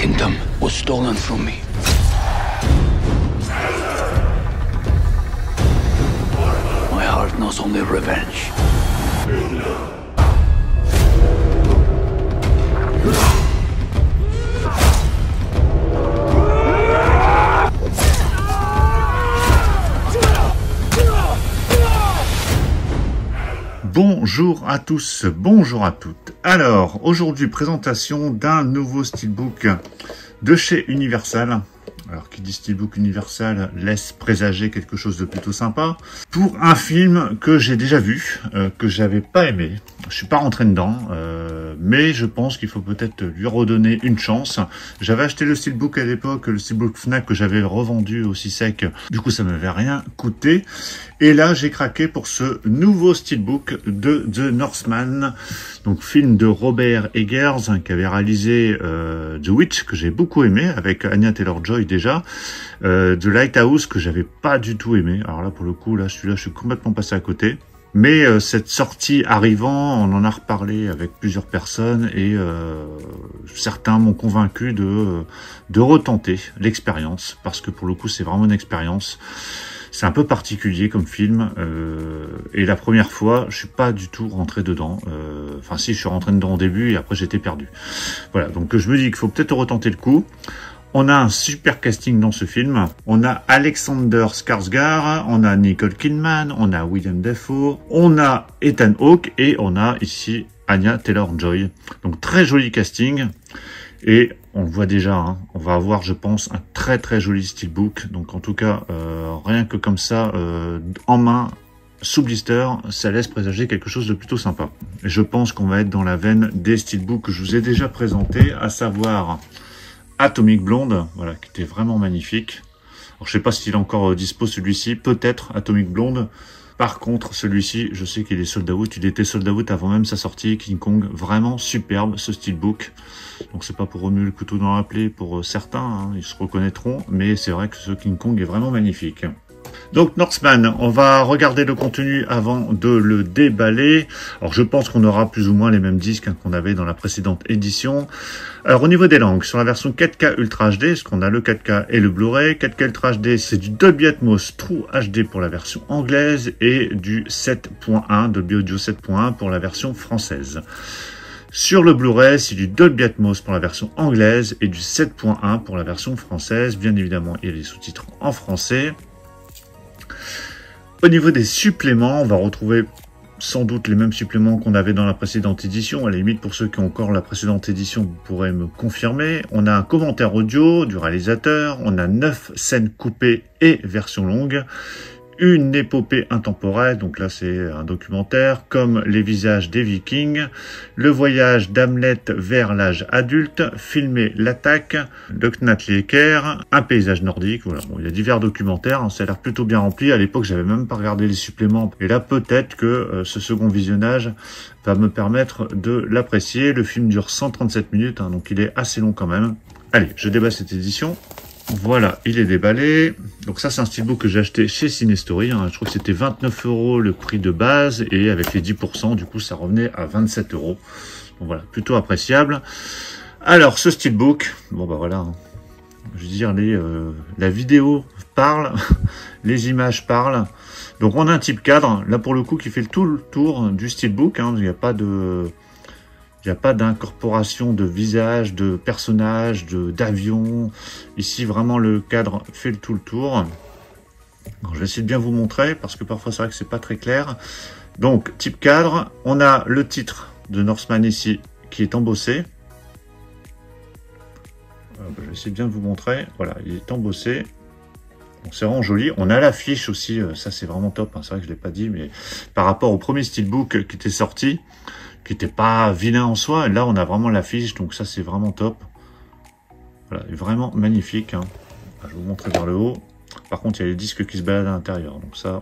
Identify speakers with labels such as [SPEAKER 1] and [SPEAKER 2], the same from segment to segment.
[SPEAKER 1] kingdom was stolen from me. My heart knows only revenge.
[SPEAKER 2] Bonjour à tous, bonjour à toutes. Alors, aujourd'hui, présentation d'un nouveau steelbook de chez Universal. Alors, qui dit steelbook Universal laisse présager quelque chose de plutôt sympa. Pour un film que j'ai déjà vu, que j'avais pas aimé. Je suis pas rentré dedans, mais je pense qu'il faut peut-être lui redonner une chance. J'avais acheté le steelbook à l'époque, le steelbook Fnac que j'avais revendu aussi sec. Du coup, ça m'avait rien coûté. Et là, j'ai craqué pour ce nouveau steelbook de The Northman. Donc, film de Robert Eggers, qui avait réalisé The Witch, que j'ai beaucoup aimé, avec Anya Taylor-Joy déjà. The Lighthouse, que j'avais pas du tout aimé. Alors là, pour le coup, là, celui-là, je suis complètement passé à côté. Mais cette sortie arrivant, on en a reparlé avec plusieurs personnes et certains m'ont convaincu de retenter l'expérience, parce que pour le coup, c'est vraiment une expérience. C'est un peu particulier comme film, et la première fois, je suis pas du tout rentré dedans. Enfin si, je suis rentré dedans au début et après j'étais perdu. Voilà, donc je me dis qu'il faut peut-être retenter le coup. On a un super casting dans ce film. On a Alexander Skarsgård, on a Nicole Kidman, on a Willem Dafoe, on a Ethan Hawke et on a ici Anya Taylor-Joy. Donc très joli casting. Et on le voit déjà, hein, on va avoir, je pense, un très très joli steelbook. Donc en tout cas, rien que comme ça, en main, sous blister, ça laisse présager quelque chose de plutôt sympa. Et je pense qu'on va être dans la veine des steelbooks que je vous ai déjà présentés, à savoir Atomic Blonde, voilà, qui était vraiment magnifique. Alors je sais pas s'il est encore dispo celui-ci, peut-être Atomic Blonde. Par contre, celui-ci, je sais qu'il est sold out. Il était sold out avant même sa sortie. King Kong, vraiment superbe ce steelbook. Donc c'est pas pour remuer le couteau dans la plaie pour certains, hein, ils se reconnaîtront. Mais c'est vrai que ce King Kong est vraiment magnifique. Donc Northman, on va regarder le contenu avant de le déballer. Alors je pense qu'on aura plus ou moins les mêmes disques hein, qu'on avait dans la précédente édition. Alors au niveau des langues, sur la version 4K Ultra HD, parce qu'on a le 4K et le Blu-ray. 4K Ultra HD, c'est du Dolby Atmos True HD pour la version anglaise et du 7.1, Dolby Audio 7.1 pour la version française. Sur le Blu-ray, c'est du Dolby Atmos pour la version anglaise et du 7.1 pour la version française. Bien évidemment, il y a les sous-titres en français. Au niveau des suppléments, on va retrouver sans doute les mêmes suppléments qu'on avait dans la précédente édition. À la limite, pour ceux qui ont encore la précédente édition, vous pourrez me confirmer. On a un commentaire audio du réalisateur, on a 9 scènes coupées et version longue, une épopée intemporelle, donc là c'est un documentaire, comme les visages des Vikings, le voyage d'Hamlet vers l'âge adulte, filmer l'attaque, le Knatleker, un paysage nordique, voilà. Bon, il y a divers documentaires, hein, ça a l'air plutôt bien rempli. À l'époque, j'avais même pas regardé les suppléments, et là peut-être que ce second visionnage va me permettre de l'apprécier. Le film dure 137 minutes, hein, donc il est assez long quand même. Allez, je déballe cette édition. Voilà, il est déballé. Donc ça, c'est un steelbook que j'ai acheté chez Cinestory. Hein. Je trouve que c'était 29 € le prix de base. Et avec les 10%, du coup, ça revenait à 27 €. Donc voilà, plutôt appréciable. Alors, ce steelbook, bon bah voilà. Hein. Je veux dire, la vidéo parle, les images parlent. Donc on a un type cadre, là pour le coup, qui fait tout le tour du steelbook. Hein. Il n'y a pas de... Il n'y a pas d'incorporation de visage, de personnages, d'avions. Ici, vraiment, le cadre fait tout le tour. Alors, je vais essayer de bien vous montrer, parce que parfois, c'est vrai que c'est pas très clair. Donc, type cadre, on a le titre de Northman ici, qui est embossé. Je vais essayer de bien vous montrer. Voilà, il est embossé. C'est vraiment joli. On a l'affiche aussi, ça c'est vraiment top. Hein. C'est vrai que je ne l'ai pas dit, mais par rapport au premier steelbook qui était sorti, qui n'était pas vilain en soi, là on a vraiment l'affiche, donc ça c'est vraiment top. Voilà, vraiment magnifique. Hein. Je vais vous montrer vers le haut. Par contre, il y a les disques qui se baladent à l'intérieur, donc ça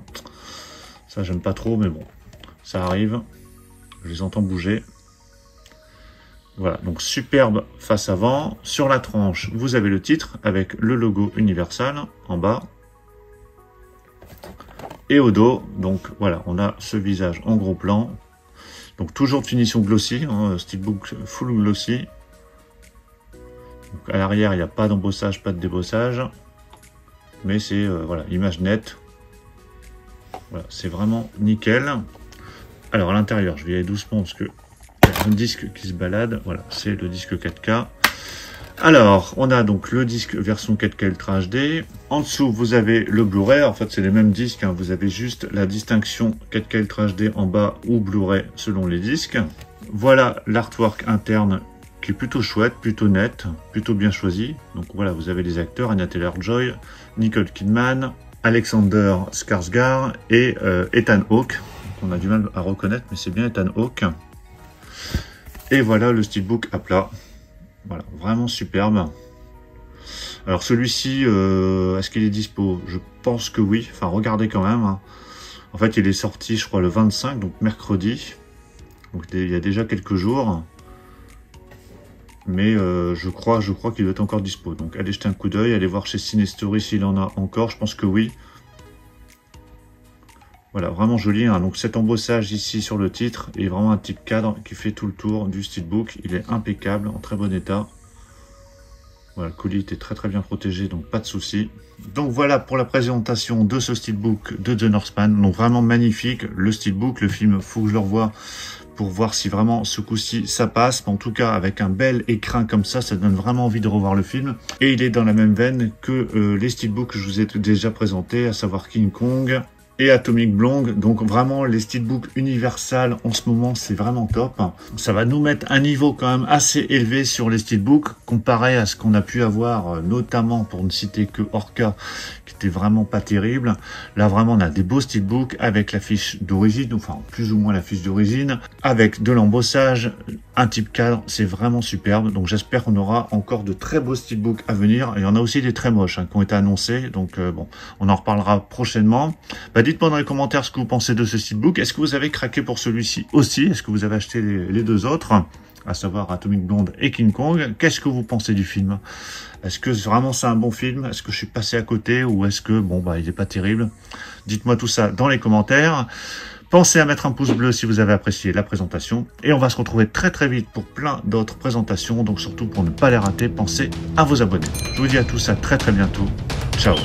[SPEAKER 2] j'aime pas trop, mais bon, ça arrive. Je les entends bouger. Voilà, donc superbe face avant. Sur la tranche, vous avez le titre avec le logo Universal en bas. Et au dos, donc voilà, on a ce visage en gros plan. Donc toujours de finition glossy, hein, steelbook full glossy. Donc, à l'arrière, il n'y a pas d'embossage, pas de débossage. Mais c'est, voilà, image nette. Voilà, c'est vraiment nickel. Alors, à l'intérieur, je vais y aller doucement parce que il y a un disque qui se balade. Voilà, c'est le disque 4K. Alors, on a donc le disque version 4K Ultra HD. En dessous, vous avez le Blu-ray. En fait, c'est les mêmes disques. Hein. Vous avez juste la distinction 4K Ultra HD en bas ou Blu-ray selon les disques. Voilà l'artwork interne qui est plutôt chouette, plutôt net, plutôt bien choisi. Donc voilà, vous avez les acteurs, Anya Taylor-Joy, Nicole Kidman, Alexander Skarsgård et Ethan Hawke. Donc on a du mal à reconnaître, mais c'est bien Ethan Hawke. Et voilà le steelbook à plat. Voilà, vraiment superbe. Alors celui-ci, est-ce qu'il est dispo? Je pense que oui. Enfin, regardez quand même. Hein. En fait, il est sorti, je crois, le 25, donc mercredi. Donc il y a déjà quelques jours. Mais je crois qu'il doit être encore dispo. Donc allez jeter un coup d'œil, allez voir chez Cinestory s'il en a encore. Je pense que oui. Voilà, vraiment joli. Hein. Donc cet embossage ici sur le titre est vraiment un type cadre qui fait tout le tour du steelbook. Il est impeccable, en très bon état. Voilà, le colis était très bien protégé, donc pas de souci. Donc voilà pour la présentation de ce steelbook de The Northman. Donc vraiment magnifique. Le steelbook, le film, faut que je le revoie pour voir si vraiment ce coup-ci ça passe. En tout cas, avec un bel écran comme ça donne vraiment envie de revoir le film. Et il est dans la même veine que les steelbooks que je vous ai déjà présentés, à savoir King Kong et Atomic Blonde. Donc vraiment les steelbooks Universal en ce moment c'est vraiment top. Ça va nous mettre un niveau quand même assez élevé sur les steelbooks comparé à ce qu'on a pu avoir notamment pour ne citer que Orca qui était vraiment pas terrible. Là vraiment on a des beaux steelbooks avec la fiche d'origine, enfin plus ou moins la fiche d'origine, avec de l'embossage, un type cadre, c'est vraiment superbe. Donc j'espère qu'on aura encore de très beaux steelbooks à venir. Il y en a aussi des très moches qui ont été annoncés, donc bon, on en reparlera prochainement. Dites-moi dans les commentaires ce que vous pensez de ce steelbook. Est-ce que vous avez craqué pour celui-ci aussi? Est-ce que vous avez acheté les deux autres, à savoir Atomic Blonde et King Kong? Qu'est-ce que vous pensez du film? Est-ce que vraiment c'est un bon film? Est-ce que je suis passé à côté ou est-ce que bon il est pas terrible? Dites-moi tout ça dans les commentaires. Pensez à mettre un pouce bleu si vous avez apprécié la présentation. Et on va se retrouver très vite pour plein d'autres présentations. Donc surtout pour ne pas les rater, pensez à vous abonner. Je vous dis à tous à très bientôt. Ciao.